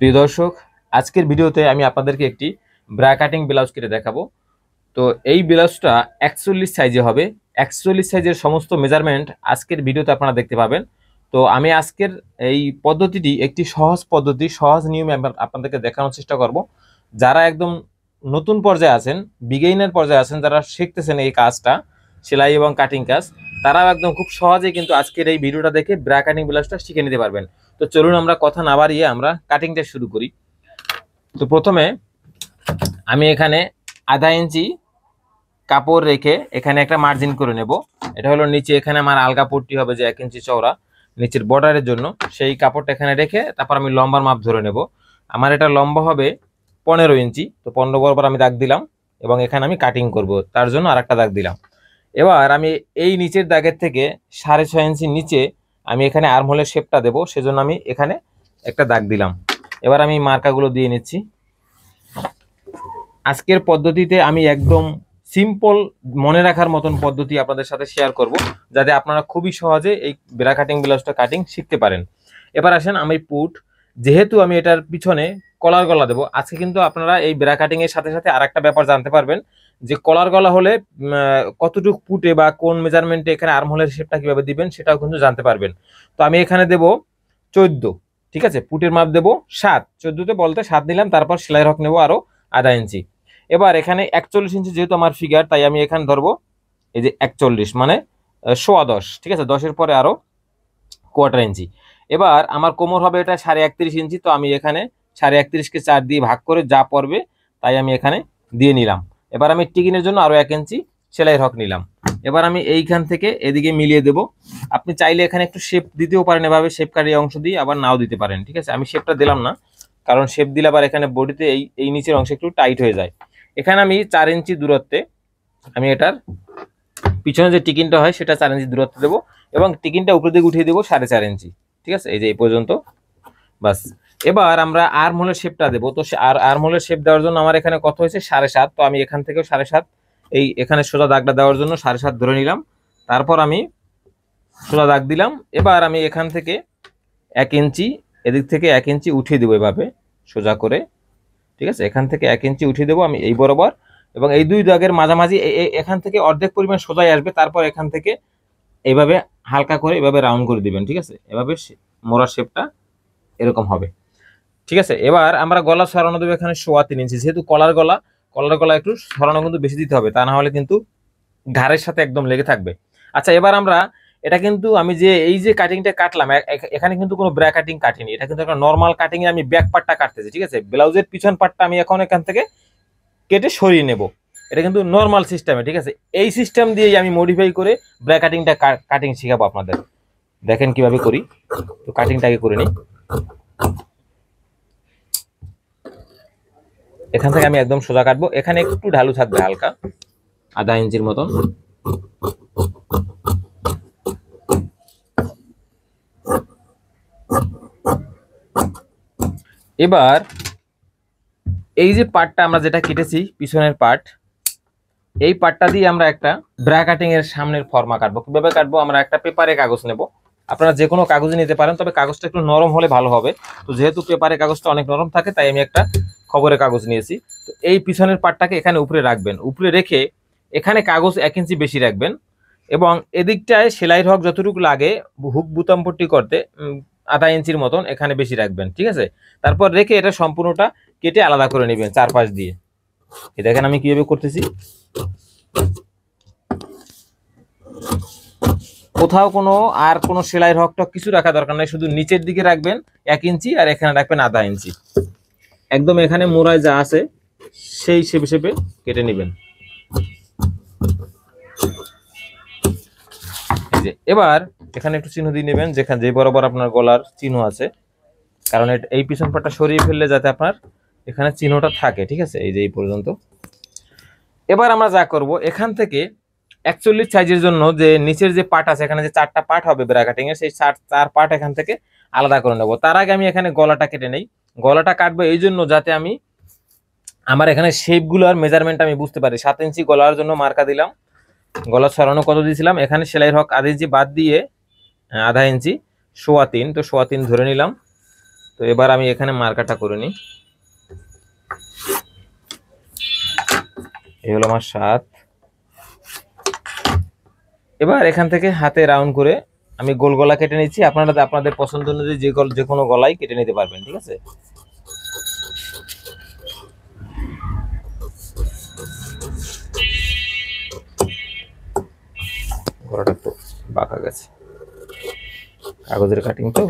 প্রিয় দর্শক, আজকের ভিডিওতে আমি আপনাদেরকে একটি ব্রা কাটিং ব্লাউজ কেটে দেখাবো। তো এই ব্লাউজটা 41 সাইজে হবে। 41 সাইজের সমস্ত মেজারমেন্ট আজকের ভিডিওতে আপনারা দেখতে পাবেন। তো আমি আজকের এই পদ্ধতিটি একটি সহজ পদ্ধতি, সহজ নিয়মে আপনাদেরকে দেখানোর চেষ্টা করব। যারা একদম নতুন পর্যায়ে আছেন, বিগিনার পর্যায়ে আছেন, যারা শিখতেছেন এই কাজটা, সেলাই এবং কাটিং কাজ, তারাও একদম খুব সহজেই কিন্তু আজকের এই ভিডিওটা দেখে ব্রা কাটিং ব্লাউজটা শিখে নিতে পারবেন। তো চলুন আমরা কথা না বাড়িয়ে আমরা কাটিংটা শুরু করি। তো প্রথমে আমি এখানে আধা ইঞ্চি কাপড় রেখে এখানে একটা মার্জিন করে নেব। এটা হলো নিচে, এখানে আমার আলগা পট্টি হবে যে 1 ইঞ্চি চওড়া নিচের বর্ডারের জন্য, সেই কাপড়টা এখানে রেখে তারপর আমি লম্বার মাপ ধরে নেব। আমার এটা লম্বা হবে 15 ইঞ্চি। তো 15 বরাবর আমি দাগ দিলাম এবং এখানে আমি কাটিং করব, তার জন্য আরেকটা দাগ দিলাম। এবার আমি এই নিচের দাগের থেকে 6.5 ইঞ্চি নিচে আমি এখানে আর্মহোলের শেপটা দেবো, সেজন্য আমি এখানে একটা দাগ দিলাম। এবার আমি মার্কাগুলো দিয়ে নিচ্ছি। আজকের পদ্ধতিতে আমি একদম সিম্পল, মনে রাখার মতন পদ্ধতি আপনাদের সাথে শেয়ার করব, যাতে আপনারা খুবই সহজে এই ব্রা কাটিং ব্লাউজটা কাটিং শিখতে পারেন। এবার আসেন, আমি যেহেতু আমি এটার পিছনে কলার গলা দেবো আজকে, কিন্তু আপনারা এই ব্রা কাটিং এর সাথে সাথে আরেকটা ব্যাপার জানতে পারবেন যে কলার গলা হলে কতটুকু পুটে বা কোন মেজারমেন্টে এখানে আর্মহোলের শেপটা কিভাবে দিবেন সেটাও কিন্তু জানতে পারবেন। তো আমি এখানে দেব 14, ঠিক আছে। পুটের মাপ দেব 7, 14তে বলতে 7 নিলাম, তারপর সেলাই রক নেব আরো আধা ইঞ্চি। এবার এখানে 41 ইঞ্চি যেহেতু আমার ফিগার, তাই আমি এখানে ধরবো এই যে 41 মানে 10.25, ঠিক আছে। 10-এর পরে আরো কোয়ার্টার ইঞ্চি। এবার আমার কোমর হবে এটা 31.5 ইঞ্চি। তো আমি এখানে 31.5কে 4 দিয়ে ভাগ করে যা পড়বে তাই আমি এখানে দিয়ে নিলাম। এবার আমি টিকিনের জন্য আরো 1 ইঞ্চি সেলাই হক নিলাম। এবার আমি এইখান থেকে এদিকে মিলিয়ে দেব। আপনি চাইলে এখানে একটু শেপ দিতেও পারেন, এভাবে শেপ কাটিয়ে অংশ দিয়ে, আবার নাও দিতে পারেন, ঠিক আছে। আমি শেপটা দিলাম না, কারণ শেপ দিলে আবার এখানে বডিতে এই এই নিচের অংশ একটু টাইট হয়ে যায়। এখানে আমি 4 ইঞ্চি দূরত্বে আমি এটার পিছনে যে টিকিনটা হয় সেটা 4 ইঞ্চি দূরত্ব দেবো এবং টিকিনটা উপর দিকে উঠিয়ে দেবো 4.5 ইঞ্চি, ঠিক আছে। এই যে এই পর্যন্ত, বাস। এবার আমরা আর্মহোলের শেপটা দেবো। তো আর্মহোলের শেপ দেওয়ার জন্য আমার এখানে কত হয়েছে 7.5। তো আমি এখান থেকেও 7.5, এই এখানে সোজা দাগটা দেওয়ার জন্য 7.5 ধরে নিলাম। তারপর আমি সোজা দাগ দিলাম। এবার আমি এখান থেকে 1 ইঞ্চি, এদিক থেকে 1 ইঞ্চি উঠিয়ে দেবো এভাবে সোজা করে, ঠিক আছে। এখান থেকে 1 ইঞ্চি উঠিয়ে দেবো আমি এই বরাবর, এবং এই দুই দাগের মাঝামাঝি এখান থেকে অর্ধেক পরিমাণ সোজাই আসবে। তারপর এখান থেকে এইভাবে হালকা করে এভাবে রাউন্ড করে দিবেন, ঠিক আছে। এভাবে মোড়ার শেপটা এরকম হবে, ঠিক আছে। এবার আমরা গলা সরানো দেবো এখানে 3.25 ইঞ্চি, যেহেতু কলার গলা একটু সরানো কিন্তু বেশি দিতে হবে, তা না হলে কিন্তু ঘাড়ের সাথে একদম লেগে থাকবে। আচ্ছা, এবার আমরা এটা কিন্তু আমি যে এই যে কাটিংটা কাটলাম, এখানে কিন্তু কোনো ব্রা কাটিং কাটিনি, এটা কিন্তু একটা নর্মাল কাটিং এ আমি ব্যাক পার্টটা কাটতেছি, ঠিক আছে। ব্লাউজের পিছন পার্টটা আমি এখন এখান থেকে কেটে সরিয়ে নেব। এটা কিন্তু নর্মাল সিস্টেমে, ঠিক আছে। এই সিস্টেম দিয়েই আমি মডিফাই করে ব্রা কাটিংটা কাটিং শেখাবো আপনাদের। দেখেন কিভাবে করি। তো কাটিংটাকে করে নিই। এখান থেকে আমি একদম সোজা কাটবো, এখানে একটু ঢালু থাকবে হালকা, আধা ইঞ্চির মতন। এবার এই যে পার্টটা আমরা যেটা কেটেছি পিছনের পার্ট, এই পার্টটা দিয়ে আমরা একটা ব্রা কাটিং এর সামনের ফর্মা কাটবো। কিভাবে কাটবো, আমরা একটা পেপারে কাগজ নেব। আপনারা যে কোনো কাগজে নিতে পারেন, তবে কাগজটা একটু নরম হলে ভালো হবে। তো যেহেতু পেপারে কাগজটা অনেক নরম থাকে, তাই আমি একটা খবরের কাগজ নিয়েছি। তো এই পিছনের পার্টটাকে এখানে উপরে রাখবেন, উপরে রেখে এখানে কাগজ 1 ইঞ্চি বেশি রাখবেন এবং এদিকটায় সেলাই হক যতটুকু লাগে হুক বুতাম পট্টি করতে আধা ইঞ্চির মতন এখানে বেশি রাখবেন, ঠিক আছে। তারপর রেখে এটা সম্পূর্ণটা কেটে আলাদা করে নেবেন চারপাশ দিয়ে। এই দেখেন আমি কিভাবে করতেছি। কোথাও কোনো সেলাই হক টক কিছু রাখা দরকার নাই, শুধু নিচের দিকে রাখবেন 1 ইঞ্চি আর এখানে রাখবেন আধা ইঞ্চি। একদম এখানে মোড়ায় যা আছে সেই শেপে শেপে কেটে নেবেন। এবার এখানে একটু চিহ্ন দিয়ে নেবেন, যেখানে যে বরাবর আপনার গলার চিহ্ন আছে, কারণ এই পিছন পাটটা সরিয়ে ফেললে যাতে আপনার এখানে চিহ্নটা থাকে, ঠিক আছে। এই যে এই পর্যন্ত। এবার আমরা যা করব, এখান থেকে 41 সাইজের জন্য যে নিচের যে পার্ট আছে, এখানে যে 4টা পার্ট হবে ব্রা কাটিং এর, সেই 4 পার্ট এখান থেকে আলাদা করে নেব। তার আগে আমি এখানে গলাটা কেটে নেই। গলাটা কাটবো এই জন্য যাতে আমি আমার এখানে শেপগুলোর মেজারমেন্ট আমি বুঝতে পারি। 7 ইঞ্চি গলার জন্য মার্কা দিলাম। গলা ছড়ানো কত দিয়েছিলাম, এখানে সেলাই হক আধা ইঞ্চি বাদ দিয়ে আধা ইঞ্চি 3.25, তো 3.25 ধরে নিলাম। তো এবার আমি এখানে মার্কারটা করে নিই। এই হলো আমার 7। এবার এখান থেকে হাতে রাউন্ড করে আমি গোল গলা কেটে নিচ্ছি। আপনারা আপনাদের পছন্দ অনুযায়ী যে কোনো গলায় কেটে নিতে পারবেন, ঠিক আছে। গলাটা একটু বাঁকা গেছে, কাগজের কাটিং তো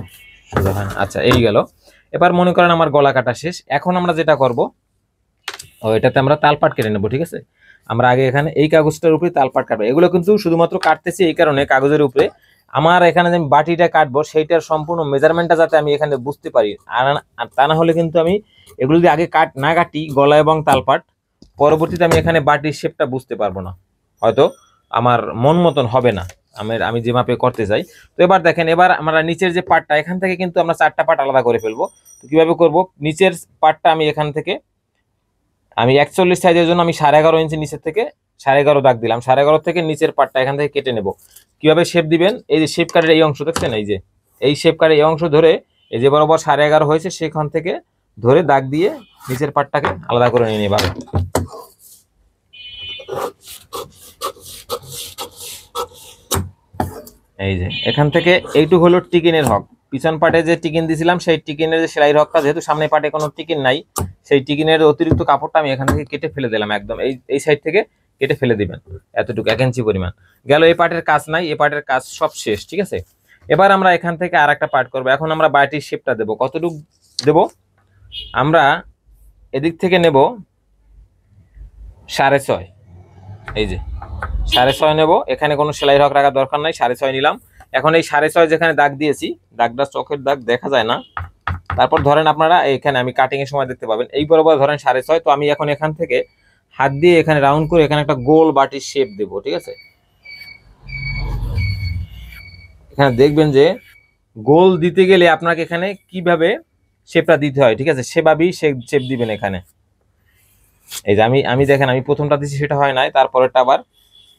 সোজা হয় না। আচ্ছা, এই গেল। এবার মনে করেন আমার গলা কাটা শেষ। এখন আমরা যেটা করব, এটাতে আমরা তালপাট কেটে নেবো, ঠিক আছে। আমরা আগে এখানে এই কাগজটার উপরে তালপাট কাটবো। এগুলো কিন্তু শুধুমাত্র কাটতেছি এই কারণে, কাগজের উপরে আমার এখানে যে বাটিটা কাটবো সেইটার সম্পূর্ণ মেজারমেন্টটা যাতে আমি এখানে বুঝতে পারি। আর তা না হলে কিন্তু আমি এগুলো যদি আগে না কাটি গলা এবং তালপাট, পরবর্তীতে আমি এখানে বাটির শেপটা বুঝতে পারবো না, হয়তো আমার মন মতন হবে না আমি যে মাপে করতে চাই। তো এবার দেখেন, এবার আমরা নিচের যে পার্টটা, এখান থেকে কিন্তু আমরা 4টা পার্ট আলাদা করে ফেলবো। তো কিভাবে করব, নিচের পার্টটা আমি এখান থেকে 41 সাইজের জন্য আমি 11.5 ইঞ্চি নিচের থেকে 11.5 দাগ দিলাম। 11.5 থেকে নিচের পার্টটা এখান থেকে কেটে নেব। কিভাবে শেপ দিবেন, এই যে শেপ কার্ডের এই অংশ দেখছেন, এই যে এই শেপ কার্ডের এই অংশ ধরে, এই যে বরাবর 11.5 হয়েছে সেখান থেকে ধরে দাগ দিয়ে নিচের পার্টটাকে আলাদা করে নিয়ে নেব। এই যে এখান থেকে এইটুক হলো টিকিনের হক। পিছন পার্টে যে টিকিন দিয়েছিলাম সেই টিকিনের যে সেলাই হকটা, যেহেতু সামনে পার্টে কোনো টিকিন নাই, সেই টিকিনের অতিরিক্ত কাপড়টা আমি এখান থেকে কেটে ফেলে দিলাম। একদম এই সাইড থেকে কেটে ফেলে দিবেন, এতটুকু 1 ইঞ্চি পরিমাণ গেল। এই পার্টের কাজ নাই, এই পার্টের কাজ সব শেষ, ঠিক আছে। এবার আমরা এখান থেকে আর একটা পার্ট করবো। এখন আমরা বাটির শেপটা দেবো। কতটুকু দেব, আমরা এদিক থেকে নেব 6.5। এই যে 6.5 নেব। এখানে কোনো সেলাই হক রাখার দরকার নাই, 6.5 নিলাম। এখন এই 6.5 যেখানে দাগ দিয়েছি, দাগটা চোখের দাগ, দেখা যায় না। তারপর ধরেন আপনারা এখানে, আমি কাটিং এর সময় দেখতে পাবেন, এই বরাবর ধরেন 6.5। তো আমি এখন এখান থেকে হাত দিয়ে এখানে রাউন্ড করে এখানে একটা গোল বাটির শেপ দেব, ঠিক আছে। এখানে দেখবেন যে গোল দিতে গেলে আপনাকে এখানে কিভাবে শেপটা দিতে হয়, ঠিক আছে, সেভাবেই শেপ দিবেন এখানে। এই যে আমি দেখেন, আমি প্রথমটা দিচ্ছি সেটা হয় নাই, তারপরেরটা আবার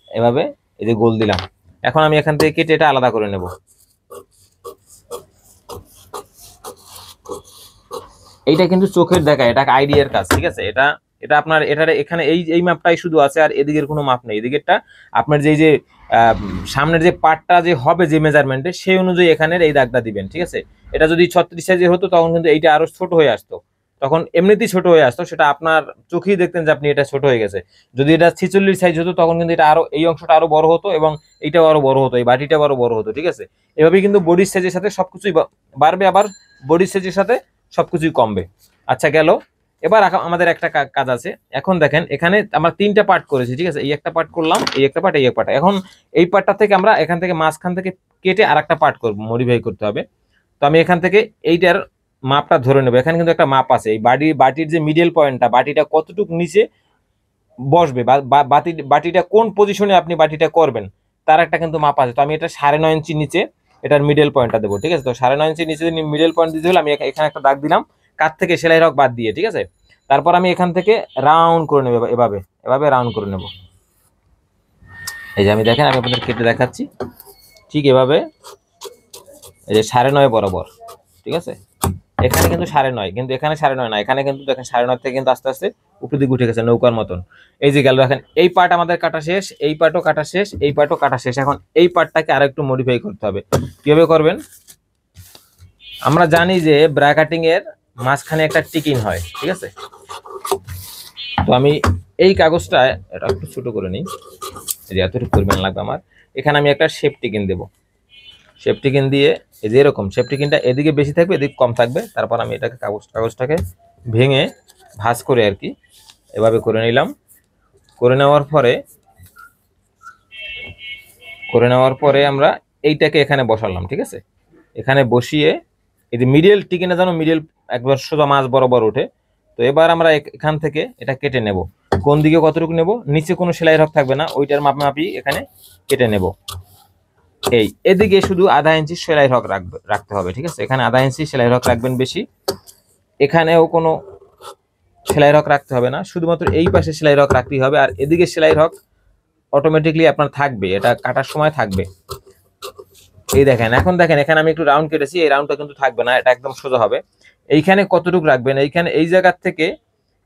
এভাবে এই যে গোল দিলাম। এখন আমি এখান থেকে কেটে এটা আলাদা করে নেব। এইটা কিন্তু চোখের দেখা, এটা আইডিয়ার কাজ, ঠিক আছে। এটা আপনার এটার এখানে এই মাপটাই শুধু আছে, আর এদিকের কোনো মাপ নেই। এদিকেরটা আপনার যে সামনের যে পার্টটা যে হবে যে মেজারমেন্টে, সেই অনুযায়ী এখানের এই দাগটা দিবেন, ঠিক আছে। এটা যদি 36 সাইজের হতো তখন কিন্তু এইটা আরো ছোট হয়ে আসতো, তখন এমনিতেই ছোট হয়ে আসতো, সেটা আপনার চোখেই দেখতেন যে আপনি এটা ছোট হয়ে গেছে। যদি এটা 46 সাইজ হতো তখন কিন্তু এটা আরো, এই অংশটা আরো বড় হতো এবং এইটাও আরো বড় হতো, এই বাটিটাও আরো বড় হতো, ঠিক আছে। এভাবেই কিন্তু বডির সাইজের সাথে সবকিছুই বাড়বে, আবার বডির সাইজের সাথে সবকিছুই কমবে। আচ্ছা গেল। এবার আমাদের একটা কাজ আছে। এখন দেখেন, এখানে আমরা 3টা পার্ট করেছি, ঠিক আছে। এই একটা পার্ট করলাম, এই একটা পার্ট, এই এক পার্ট। এখন এই পার্টটা থেকে আমরা এখান থেকে মাঝখান থেকে কেটে আর একটা পার্ট করবো, মডিফাই করতে হবে। তো আমি এখান থেকে এইটার মাপটা ধরে নেবো। এখানে কিন্তু একটা মাপ আছে, এই বাটির যে মিডল পয়েন্টটা, বাটিটা কতটুকু নিচে বসবে, বাটিটা কোন পজিশনে আপনি বাটিটা করবেন, তার একটা কিন্তু মাপ আছে। তো আমি এটা 9.5 ইঞ্চি নিচে এটার মিডল পয়েন্টটা দেবো, ঠিক আছে। তো 9.5 ইঞ্চি নিচে মিডল পয়েন্ট দিতে হলে আমি এখানে একটা দাগ দিলাম, কাত থেকে সেলাই রক বাদ দিয়ে, ঠিক আছে। তারপর আমি এখান থেকে রাউন্ড করে নেব, এভাবে রাউন্ড করে নেব। এই যে আমি দেখেন, আমি আপনাদের কেটে দেখাচ্ছি, ঠিক এভাবে, এই যে 9.5 বরাবর, ঠিক আছে। এখানে কিন্তু 9.5, কিন্তু এখানে 9.5 না, এখানে কিন্তু দেখেন 9.5 থেকে কিন্তু আস্তে আস্তে উপর দিকে উঠে গেছে নৌকার মতন। এই যে গেল, দেখেন এই পার্ট আমাদের কাটা শেষ, এই পার্টও কাটা শেষ, এই পার্টও কাটা শেষ। এখন এই পার্টটাকে আর একটু মডিফাই করতে হবে। কিভাবে করবেন, আমরা জানি যে ব্রা কাটিং এর মাঝখানে একটা টিকিন হয়, ঠিক আছে। তো আমি এই কাগজটা এটা একটু ছোট করে নিই, এই যে এতটুকু পরিমাণ লাগবে আমার। এখানে আমি একটা শেপ টিকিন দেবো। শেপ টিকিন দিয়ে এই যে এরকম শেপ টিকিনটা এদিকে বেশি থাকবে, এদিকে কম থাকবে। তারপর আমি এটাকে কাগজটাকে ভেঙে ভাঁজ করে আর কি এভাবে করে নিলাম। করে নেওয়ার পরে আমরা এইটাকে এখানে বসালাম, ঠিক আছে। এখানে বসিয়ে এই যে মিডল টিকিনে যেন মিডল একবার সোজা মাছ বরাবর ওঠে। তো এবার আমরা এখান থেকে এটা কেটে নেব। কোন দিকে কতটুকু নেব, নিচে কোনো সেলাই রক থাকবে না, ওইটার মাপি এখানে কেটে নেব। এদিকে শুধু আধা ইঞ্চি সেলাই রক রাখতে হবে, ঠিক আছে। এখানে আধা ইঞ্চি সেলাই রক রাখবেন বেশি, এখানেও কোনো সেলাই রক রাখতে হবে না, শুধুমাত্র এই পাশে সেলাই রক রাখতেই হবে। আর এদিকে সেলাই রক অটোমেটিকলি আপনার থাকবে, এটা কাটার সময় থাকবে। এই দেখেন, এখন দেখেন এখানে আমি একটু রাউন্ড কেটেছি, এই রাউন্ডটা কিন্তু থাকবে না, এটা একদম সোজা হবে। এইখানে কতটুকু রাখবেন, এইখানে এই জায়গার থেকে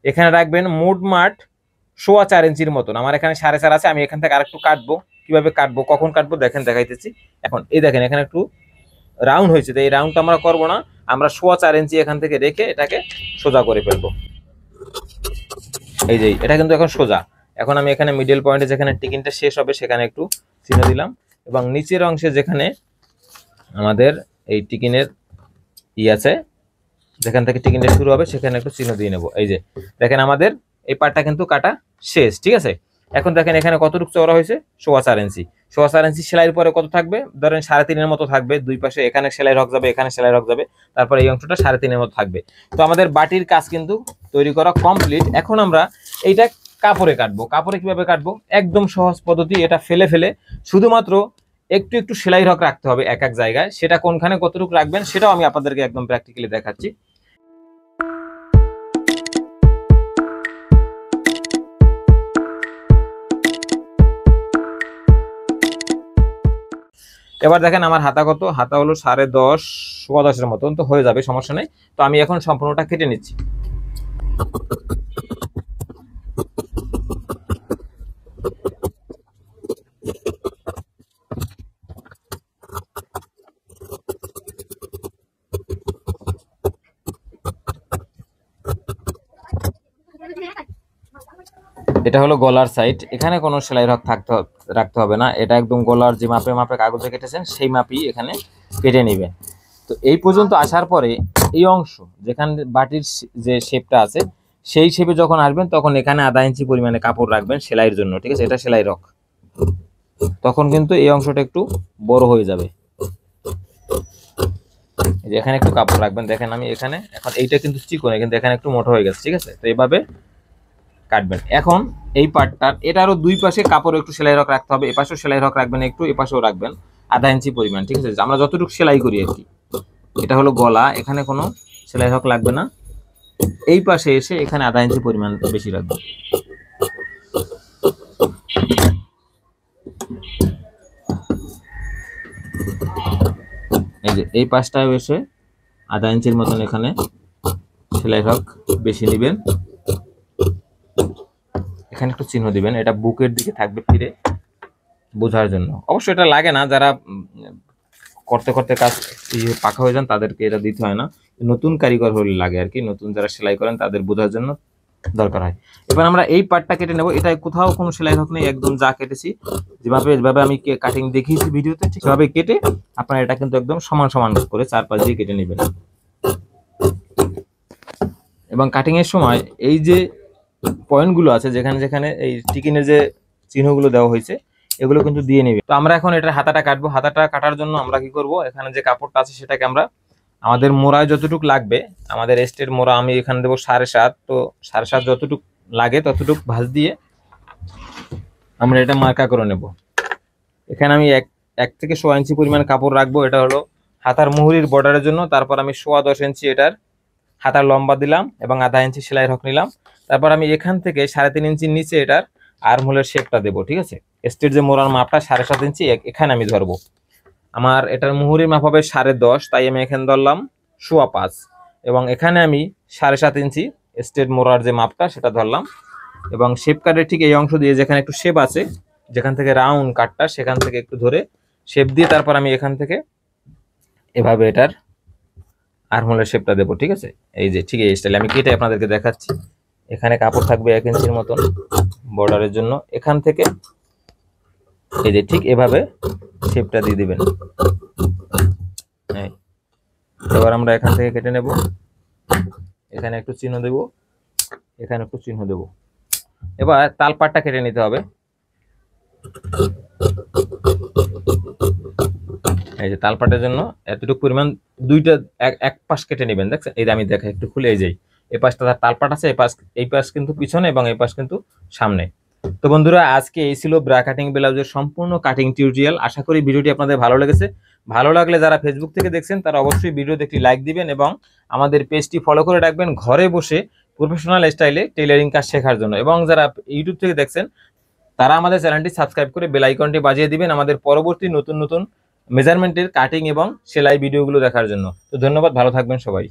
এখানে রাখবেন মোটমাট 4.25 ইঞ্চির মতন। আমার এখানে 4.5 আছে, আমি এখান থেকে আরেকটু কাটবো। কিভাবে কাটবো, কখন কাটবো দেখেন, দেখাইতেছি। এখন এই দেখেন এখানে একটু রাউন্ড হয়েছে, তো এই রাউন্ডটা আমরা করবো না, আমরা 4.25 ইঞ্চি এখান থেকে রেখে এটাকে সোজা করে ফেলবো। এই যে এটা কিন্তু এখন সোজা। এখন আমি এখানে মিডল পয়েন্টে যেখানে টিকিনটা শেষ হবে সেখানে একটু চিহ্ন দিলাম, এবং নিচের অংশে যেখানে আমাদের এই টিকিনের আছে, যেখান থেকে টিকিনটা শুরু হবে সেখানে একটু চিহ্ন দিয়ে নেবো। এই যে দেখেন আমাদের এই পার্টটা কিন্তু কাটা শেষ, ঠিক আছে। এখন দেখেন এখানে কতটুকু চওড়া হয়েছে, 4.25 ইঞ্চি। 4.25 ইঞ্চি সেলাইয়ের পরে কত থাকবে, ধরেন 3.5 মতো থাকবে। দুই পাশে এখানে সেলাই রক যাবে, এখানে সেলাই রক যাবে, তারপরে এই অংশটা 3.5 মতো থাকবে। তো আমাদের বাটির কাজ কিন্তু তৈরি করা কমপ্লিট। এখন আমরা এইটা কাপড়ে কাটবো। কাপড়ে কিভাবে কাটবো, একদম সহজ পদ্ধতি। এটা ফেলে ফেলে শুধুমাত্র একটু একটু সেলাই রক রাখতে হবে এক এক জায়গায়। সেটা কোনখানে কতটুকু রাখবেন সেটাও আমি আপনাদেরকে একদম প্র্যাকটিক্যালি দেখাচ্ছি। এবার দেখেন আমার হাতা কত, হাতা হলো 10.5 10.15 মতন, তো হয়ে যাবে, সমস্যা নেই। তো আমি এখন সম্পূর্ণটা কেটে নিচ্ছি। এটা হলো গলার সাইড, এখানে কোনো সেলাই রক রাখতে হবে না। এটা একদম গলার যে মাপে মাপে কাগজে কেটেছেন সেই মাপই এখানে কেটে নেবেন। তো এই পর্যন্ত আসার পরে এই অংশ যেখানে বাটির যে শেপটা আছে সেই শেপে যখন আসবেন তখন এখানে 1/2 ইঞ্চি পরিমাণে কাপড় রাখবেন সেলাইয়ের জন্য, ঠিক আছে। এটা সেলাই রক, তখন কিন্তু এই অংশটা একটু বড় হয়ে যাবে। এই যে এখানে একটু কাপড় রাখবেন, দেখেন আমি এখানে, এখন এইটা কিন্তু চিকন, কিন্তু এখানে একটু মোটা হয়ে গেছে, ঠিক আছে। তো এইভাবে কাটবেন। এখন এই পার্টটার এটারও দুই পাশে কাপড় একটু সেলাই রক রাখতে হবে, এপাশেও সেলাই রক রাখবেন একটু, এপাশেও রাখবেন 1/2 ইঞ্চি পরিমাণ, ঠিক আছে। আমরা যতটুকু সেলাই করি আর কি। এটা হলো গলা, এখানে কোনো সেলাই রক লাগবে না। এই পাশে এসে এখানে 1/2 ইঞ্চি পরিমাণ বেশি রাখবেন। এই যে এই পাশটায় এসে 1/2 ইঞ্চির মতন এখানে সেলাই রক বেশি নেবেন। এখানে একটু চিহ্ন দিবেন, এটা বুকের দিকে থাকবে ফিরে বোঝার জন্য। অবশ্য এটা লাগে না, যারা করতে করতে কাজ পাকা হয়ে যান তাদেরকে এটা দিতে হয় না, নতুন কারিগর হলে লাগে আর কি। নতুন যারা সেলাই করেন তাদের বোঝার জন্য দরকার হয়। এবার আমরা এই পার্টটা কেটে নেব। এটা কোথাও কোনো সেলাই রক নেই, একদম যা কেটেছি যেভাবে আমি কাটিং দেখিয়েছি ভিডিওতে সেভাবে কেটে আপনারা এটা কিন্তু একদম সমান সমান করে চারপাশ দিয়ে কেটে নেবেন। এবং কাটিং এর সময় এই যে পয়েন্টগুলো আছে যেখানে যেখানে এই টিকিনের যে চিহ্নগুলো দেওয়া হয়েছে এগুলো কিন্তু দিয়ে নেবে। তো আমরা এখন এটার হাতাটা কাটবো। হাতাটা কাটার জন্য আমরা কি করব, এখানে যে কাপড়টা আছে সেটাকে আমরা আমাদের মোড়ায় যতটুকু লাগবে, আমাদের এস্টের মোড়া আমি এখানে দেবো 7.5, তো 7.5 যতটুকু লাগে ততটুকু ভাঁজ দিয়ে আমরা এটা মার্কা করে নেব। এখানে আমি এক থেকে 1.25 ইঞ্চি পরিমাণ কাপড় রাখবো, এটা হলো হাতার মুহুরির বর্ডারের জন্য। তারপর আমি 10.25 ইঞ্চি এটার হাতার লম্বা দিলাম এবং 1/2 ইঞ্চি সেলাই রক নিলাম। তারপর আমি এখান থেকে 3.5 ইঞ্চির নিচে এটার আর্মহোলের শেপটা দেবো, ঠিক আছে। এস্টের যে মোড়ার মাপটা 7.5 ইঞ্চি এখানে আমি ধরবো। আমার এটার মুহুরির মাপ হবে 10.5, তাই আমি এখানে ধরলাম 5.25, এবং এখানে আমি 7.5 ইঞ্চি এস্টের মোড়ার যে মাপটা সেটা ধরলাম। এবং শেপ কাটের ঠিক এই অংশ দিয়ে যেখানে একটু শেপ আছে, যেখান থেকে রাউন্ড কাটটা, সেখান থেকে একটু ধরে শেপ দিয়ে তারপর আমি এখান থেকে এভাবে এটার আর্মহোলের শেপটা দেবো, ঠিক আছে। এই যে ঠিক এই স্টাইলে আমি কেটে আপনাদেরকে দেখাচ্ছি। এখানে কাপড় থাকবে 1 ইঞ্চির মতন বর্ডারের জন্য, এখান থেকে এই যে ঠিক এভাবে শেপটা দিয়ে দিবেন। এবার আমরা এখান থেকে কেটে নেব। এখানে একটু চিহ্ন দেব, এখানে একটু চিহ্ন দেব। এবার তালপাটটা কেটে নিতে হবে। এই যে তালপাটের জন্য এতটুকু পরিমাণ দুইটা এক পাশ কেটে নেবেন, দেখছেন। এই যে আমি দেখা একটু খুলে এই যাই, এই পাশটা তালপাট আছে, এই পাশ কিন্তু পিছনে এবং এই পাশ কিন্তু সামনে। তো বন্ধুরা আজকে এই ছিল ব্রা কাটিং ব্লাউজের সম্পূর্ণ কাটিং টিউটোরিয়াল। আশা করি ভিডিওটি আপনাদের ভালো লেগেছে। ভালো লাগলে যারা ফেসবুক থেকে দেখছেন তারা অবশ্যই ভিডিওতে একটি লাইক দিবেন এবং আমাদের পেজটি ফলো করে রাখবেন ঘরে বসে প্রফেশনাল স্টাইলে টেইলারিং কাজ শেখার জন্য। এবং যারা ইউটিউব থেকে দেখছেন তারা আমাদের চ্যানেলটি সাবস্ক্রাইব করে বেল আইকনটি বাজিয়ে দিবেন আমাদের পরবর্তী নতুন নতুন মেজারমেন্টের কাটিং এবং সেলাই ভিডিওগুলো দেখার জন্য। তো ধন্যবাদ, ভালো থাকবেন সবাই।